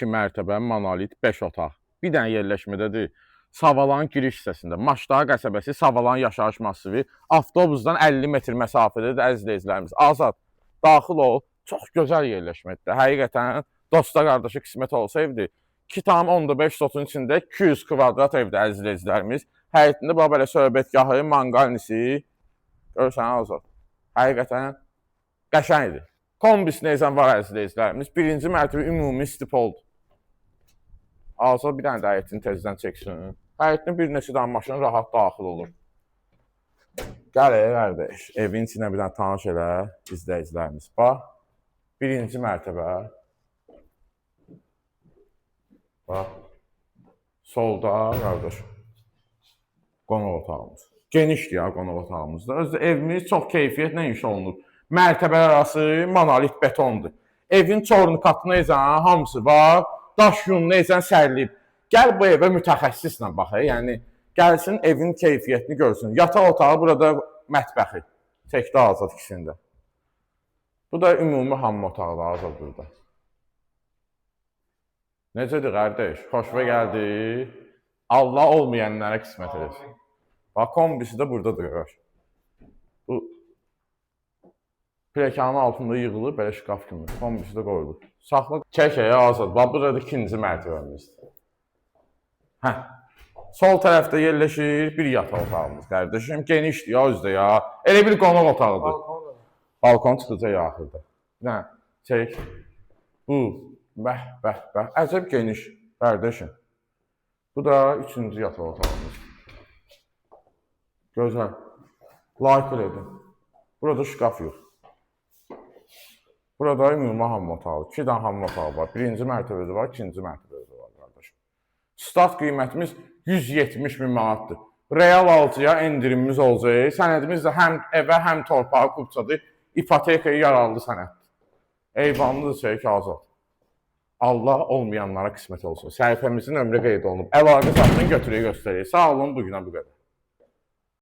2 mərtəbə monolit 5 otaq. Bir dənə yerləşmədədir. Savalan giriş hissəsində. Maçdağı qəsəbəsi Savalan yaşayış massivi. Avtobusdan 50 metr məsafədədir əziz izləyicilərimiz. Azad, daxil ol. Çox gözəl yerləşməkdir. Həqiqətən dosta qardaşı qismət olsa evdir. 2,5 sotun içində 200 kvadrat evdir əziz izləyicilərimiz. Həyətində belə söhbətgahı, manqalnisi. Görürsən Azad. Həqiqətən qəşəngdir. Kombis neyzən var əziz izləyicilərimiz. Birinci mərtəbə ümumi stipoldur. Azad bir dənə də həyətini tezdən çəksin. Həyətinin bir neçə dənə maşın rahat daxil olur. Gəl qardaş, evin içinə bir dənə tanış elə izləyicilərimiz. Bax, birinci mərtəbə. Bax, solda qardaş, qonaq otağımız. Genişdir ya qonaq otağımızda. Özdə evimiz çox keyfiyyətlə inşa olunur. Mərtəbələr arası monolit betondur. Evin çorunu katı neyzən, hamısı var. Daş yunlu neyzən sərilib. Gəl bu evə mütəxəssislə bax. Yəni, gəlsin evin keyfiyyətini görsün. Yataq otağı burada mətbəxi. Təkdə Azad ikisində. Bu da ümumi hamam otağı da Azad burada. Necədir qardaş? Xoşva gəldi. Allah olmayanlara qismət edir. Bax, kombisi də buradadır. Bu Plekanın altında yığılır, belə şkaf kimi. Kombisi də qoyulur. Saxla çəkəyə Azad. Bax, burada ikinci mərtəbəmizdir. Hə. Sol tərəfdə yerləşir bir yataq otağımız. Qardaşım, genişdir ya özdə ya. Elə bir qonaq otağıdır. Balkon çıxacaq axırda. Nə? Çək. Bu. Bəh, bəh, bəh. Əcəb geniş. Qardaşım. Bu da üçüncü yataq otağımız. Gözəl. Like edin. Burada şkaf yox. Burada ümumi hamam otağı. 2 dənə hamam otağı var. Birinci mərtəbədə var, ikinci mərtəbədə var qardaşım. Start qiymətimiz 170 min manatdır. Real alıcıya endirimimiz olacaq. Sənədimiz də həm evə, həm torpağa qupçadır. İpotekaya yararlı sənəddir. Eyvanlıdır çək Azad. Allah olmayanlara qismət olsun. Səhifəmizin ömrü qeyd olunub. Əlaqə satın götürüyə göstərir. Sağ olun, bugünə bu qədər.